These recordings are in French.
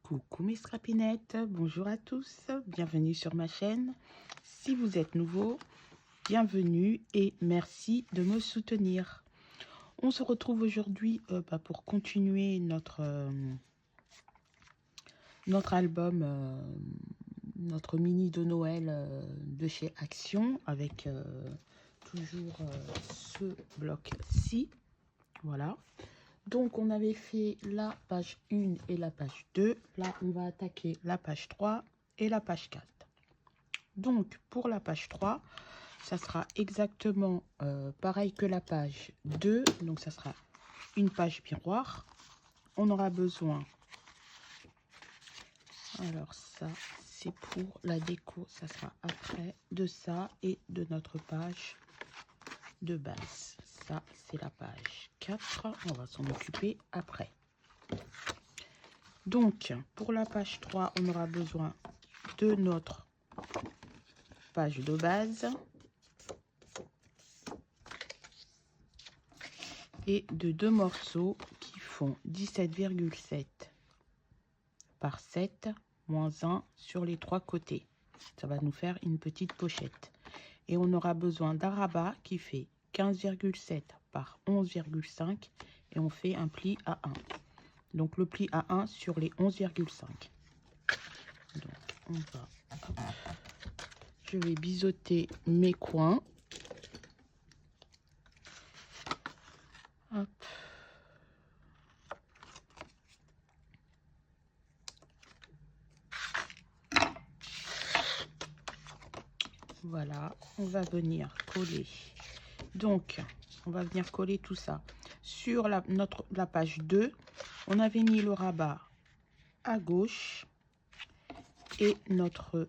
Coucou mes strapinettes, bonjour à tous, bienvenue sur ma chaîne. Si vous êtes nouveau, bienvenue et merci de me soutenir. On se retrouve aujourd'hui pour continuer notre album, notre mini de Noël de chez Action avec toujours ce bloc-ci. Voilà. Donc, on avait fait la page 1 et la page 2. Là, on va attaquer la page 3 et la page 4. Donc, pour la page 3, ça sera exactement pareil que la page 2. Donc, ça sera une page miroir. On aura besoin... Alors, ça, c'est pour la déco. Ça sera après de ça et de notre page de base. Ça, c'est la page 4. On va s'en occuper après. Donc, pour la page 3, on aura besoin de notre page de base et de deux morceaux qui font 17,7 par 7 moins 1 sur les trois côtés. Ça va nous faire une petite pochette. Et on aura besoin d'un rabat qui fait 15,7 par 11,5 et on fait un pli à 1. Donc, le pli à 1 sur les 11,5. Donc, on va... Hop. Je vais biseauter mes coins. Hop. Voilà, on va venir coller. Donc, on va venir coller tout ça. Sur la page 2, on avait mis le rabat à gauche et notre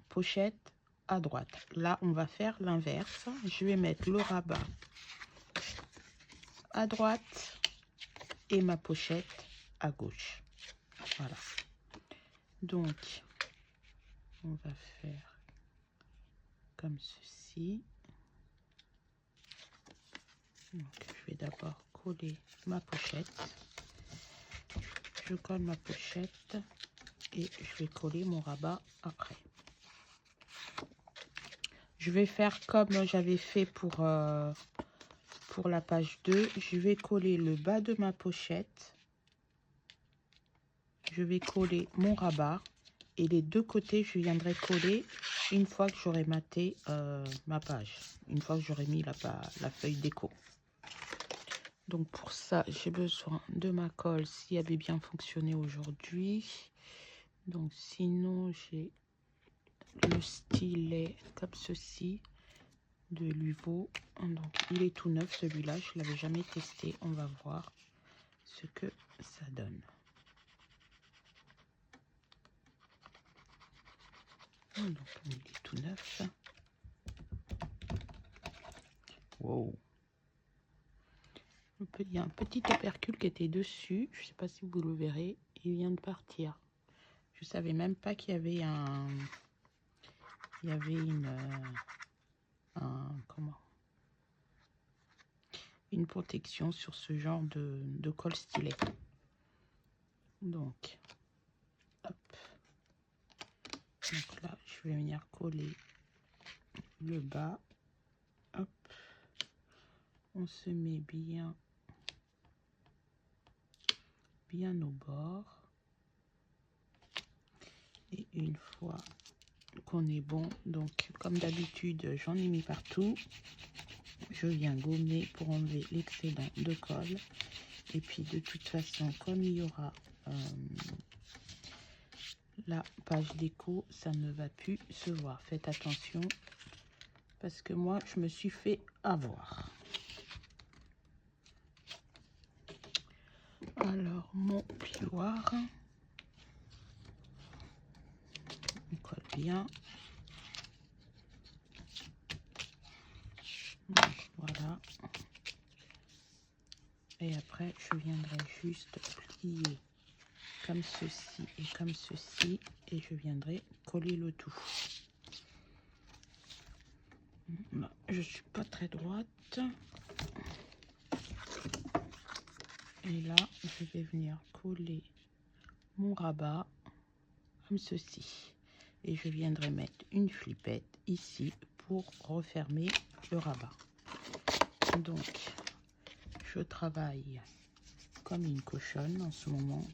pochette à droite. Là, on va faire l'inverse. Je vais mettre le rabat à droite et ma pochette à gauche. Voilà. Donc, on va faire comme ceci. Donc, je vais d'abord coller ma pochette. Je colle ma pochette et je vais coller mon rabat après. Je vais faire comme j'avais fait pour la page 2. Je vais coller le bas de ma pochette. Je vais coller mon rabat et les deux côtés, je viendrai coller une fois que j'aurai maté ma page. Une fois que j'aurai mis la feuille déco. Donc pour ça, j'ai besoin de ma colle si elle avait bien fonctionné aujourd'hui. Donc sinon, j'ai le stylet comme ceci de Luvo. Donc il est tout neuf celui-là, je ne l'avais jamais testé. On va voir ce que ça donne. Donc il est tout neuf. Wow. Il y a un petit opercule qui était dessus. Je ne sais pas si vous le verrez. Il vient de partir. Je ne savais même pas qu'il y avait une protection sur ce genre de colle stylet. Donc, hop. Donc là, je vais venir coller le bas. Hop. On se met bien au bord. Et une fois qu'on est bon, donc comme d'habitude, j'en ai mis partout. Je viens gommer pour enlever l'excédent de colle. Et puis de toute façon, comme il y aura la page déco, ça ne va plus se voir. Faites attention parce que moi, je me suis fait avoir. Alors, mon plioir, on colle bien. Donc, voilà. Et après, je viendrai juste plier comme ceci et comme ceci, et je viendrai coller le tout. Là, je suis pas très droite, et là je vais venir coller mon rabat comme ceci, et je viendrai mettre une flippette ici pour refermer le rabat. Donc je travaille comme une cochonne en ce moment.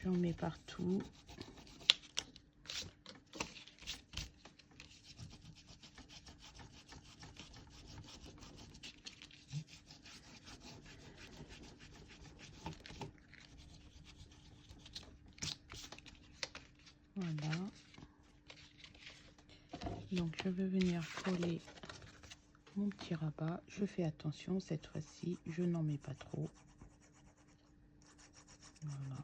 J'en mets partout. Voilà. Donc je vais venir coller mon petit rabat. Je fais attention cette fois-ci, je n'en mets pas trop. Voilà.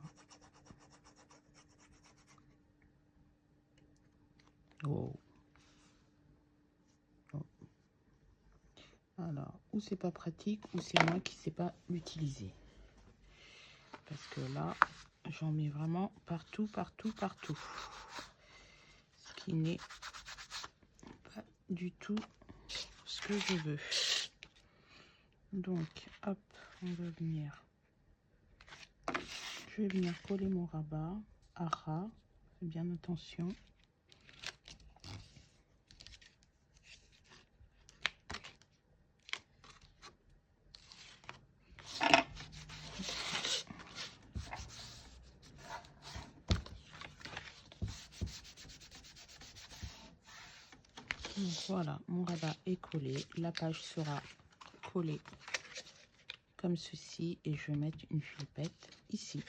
Oh. Oh. Alors, ou c'est pas pratique, ou c'est moi qui sais pas l'utiliser. Parce que là, j'en mets vraiment partout, partout, partout. Ce qui n'est pas du tout ce que je veux. Donc, hop, on va venir. Je vais venir coller mon rabat à ras. Fais bien attention. Donc voilà, mon rabat est collé. La page sera collée comme ceci et je vais mettre une flippette ici.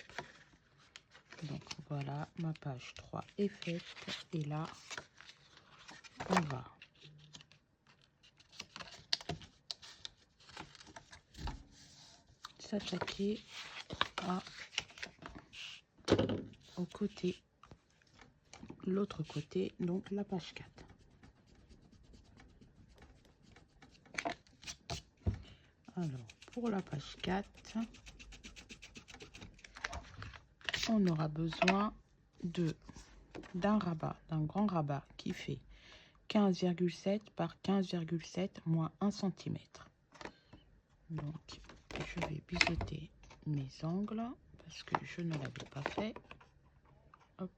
Donc voilà, ma page 3 est faite et là, on va s'attaquer au côté, l'autre côté, donc la page 4. Alors, pour la page 4, on aura besoin d'un rabat, d'un grand rabat qui fait 15,7 par 15,7 moins 1 cm. Donc, je vais biseauter mes angles parce que je ne l'avais pas fait. Hop.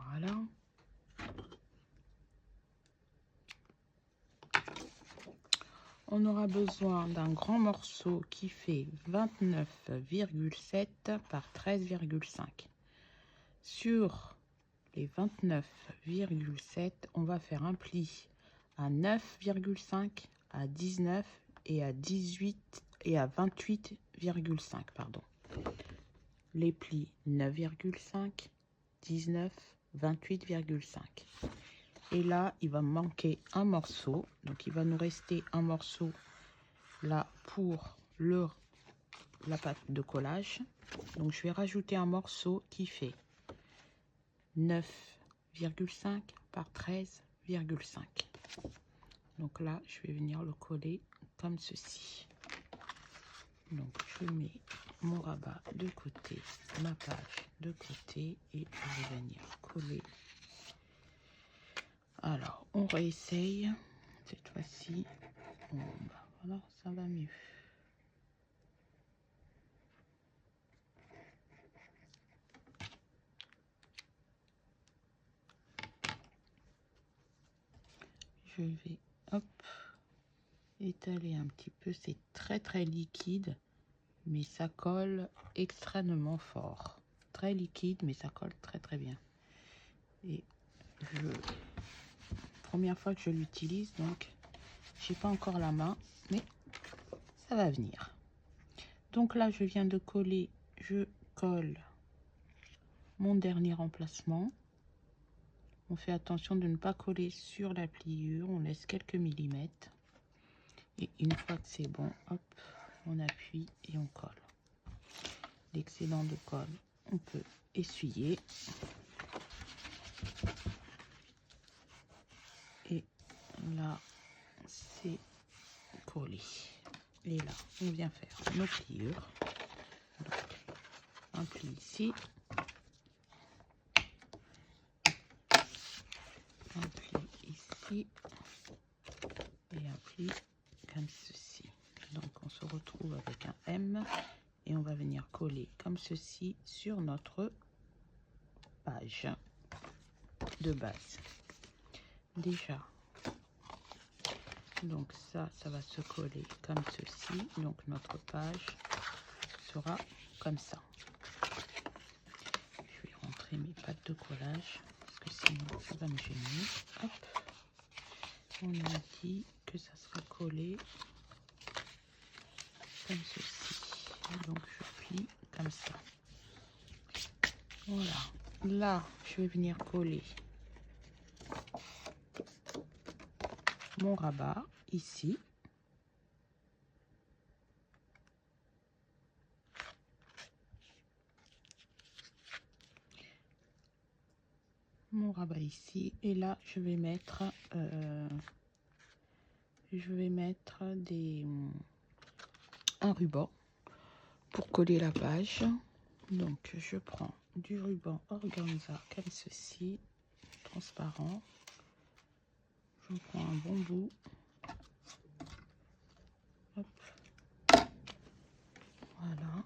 Voilà. On aura besoin d'un grand morceau qui fait 29,7 par 13,5. Sur les 29,7, on va faire un pli à 9,5, à 19 et à 18 et à 28,5, pardon. Les plis 9,5, 19, 28,5. Et là, il va me manquer un morceau. Donc, il va nous rester un morceau là pour la pâte de collage. Donc, je vais rajouter un morceau qui fait 9,5 par 13,5. Donc là, je vais venir le coller comme ceci. Donc, je mets mon rabat de côté, ma page de côté et je vais venir coller. Alors, on réessaye. Cette fois-ci, voilà, ça va mieux. Je vais, hop, étaler un petit peu. C'est très, très liquide, mais ça colle extrêmement fort. Très liquide, mais ça colle très, très bien. Et première fois que je l'utilise, donc, j'ai pas encore la main, mais ça va venir. Donc là, je viens de coller, je colle mon dernier emplacement. On fait attention de ne pas coller sur la pliure, on laisse quelques millimètres. Et une fois que c'est bon, hop, on appuie et on colle. L'excédent de colle, on peut essuyer. Et là, c'est collé. Et là, on vient faire nos pliures. Donc, un pli ici, un pli ici et un pli comme ceci. Donc on se retrouve avec un M et on va venir coller comme ceci sur notre page de base. Déjà, donc ça va se coller comme ceci. Donc notre page sera comme ça. Je vais rentrer mes pattes de collage parce que sinon ça va me gêner. Hop. On a dit que ça sera collé comme ceci. Donc je plie comme ça. Voilà. Là, je vais venir coller mon rabat ici. Mon rabat ici. Et là, je vais mettre un ruban pour coller la page. Donc je prends du ruban organza comme ceci, transparent. Je prends un bon bout. Hop. Voilà.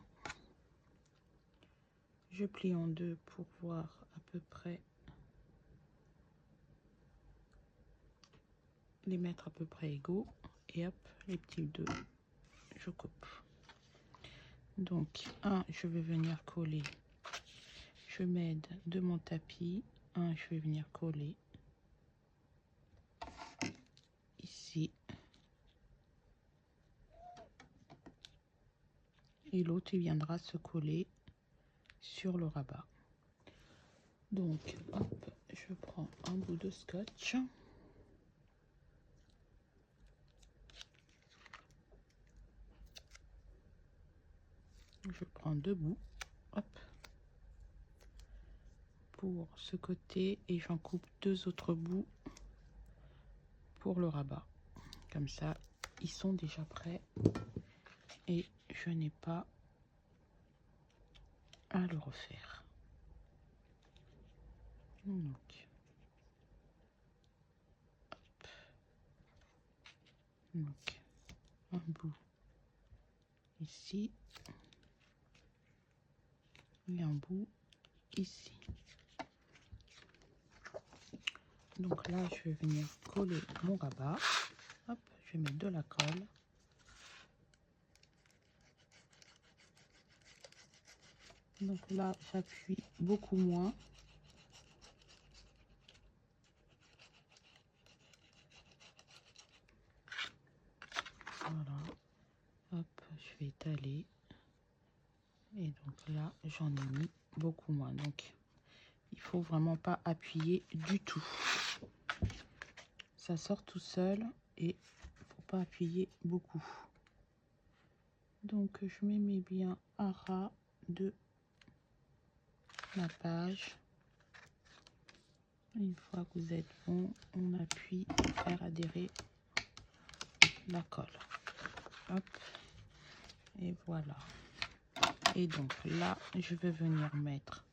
Je plie en deux pour voir à peu près, les mettre à peu près égaux. Et hop, les petits deux, je coupe. Donc je vais venir coller. Je m'aide de mon tapis. Je vais venir coller ici. Et l'autre, il viendra se coller sur le rabat. Donc, hop, je prends un bout de scotch. Je prends deux bouts, hop, pour ce côté et j'en coupe deux autres bouts pour le rabat. Comme ça, ils sont déjà prêts et je n'ai pas à le refaire. Donc, hop. Donc, un bout ici et un bout ici. Donc là, je vais venir coller mon rabat. Hop, je vais mettre de la colle. Donc là, j'appuie beaucoup moins. Voilà. Hop, je vais étaler. Et donc là, j'en ai mis beaucoup moins. Donc, il faut vraiment pas appuyer du tout. Ça sort tout seul et faut pas appuyer beaucoup. Donc, je me mets bien à ras de la page. Une fois que vous êtes bon, on appuie pour faire adhérer la colle. Hop. Et voilà. Et donc là, je vais venir mettre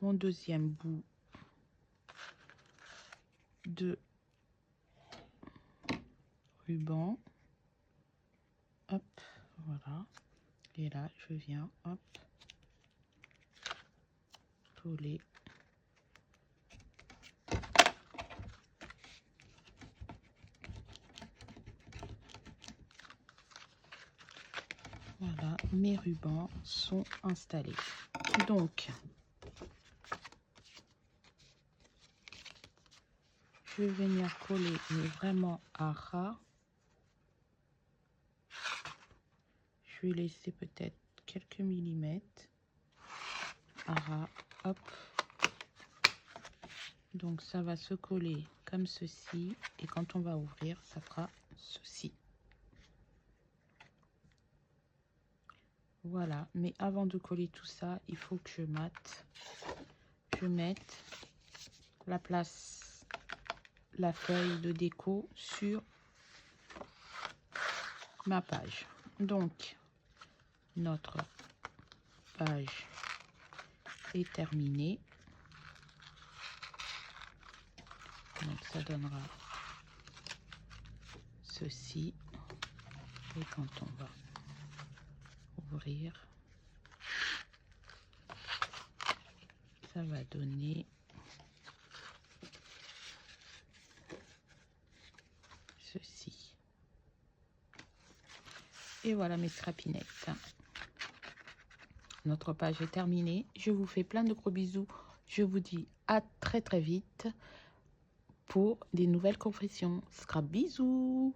mon deuxième bout de ruban. Hop, voilà. Et là, je viens, hop, coller. Voilà, mes rubans sont installés. Donc, je vais venir coller, mais vraiment à ras. Je vais laisser peut-être quelques millimètres à ras. Hop. Donc, ça va se coller comme ceci. Et quand on va ouvrir, ça fera ceci. Voilà, mais avant de coller tout ça, il faut que je mette la feuille de déco sur ma page. Donc, notre page est terminée. Donc, ça donnera ceci. Et quand on va ouvrir, ça va donner ceci. Et voilà mes scrapinettes. Notre page est terminée. Je vous fais plein de gros bisous. Je vous dis à très très vite pour des nouvelles confessions. Scrap bisous.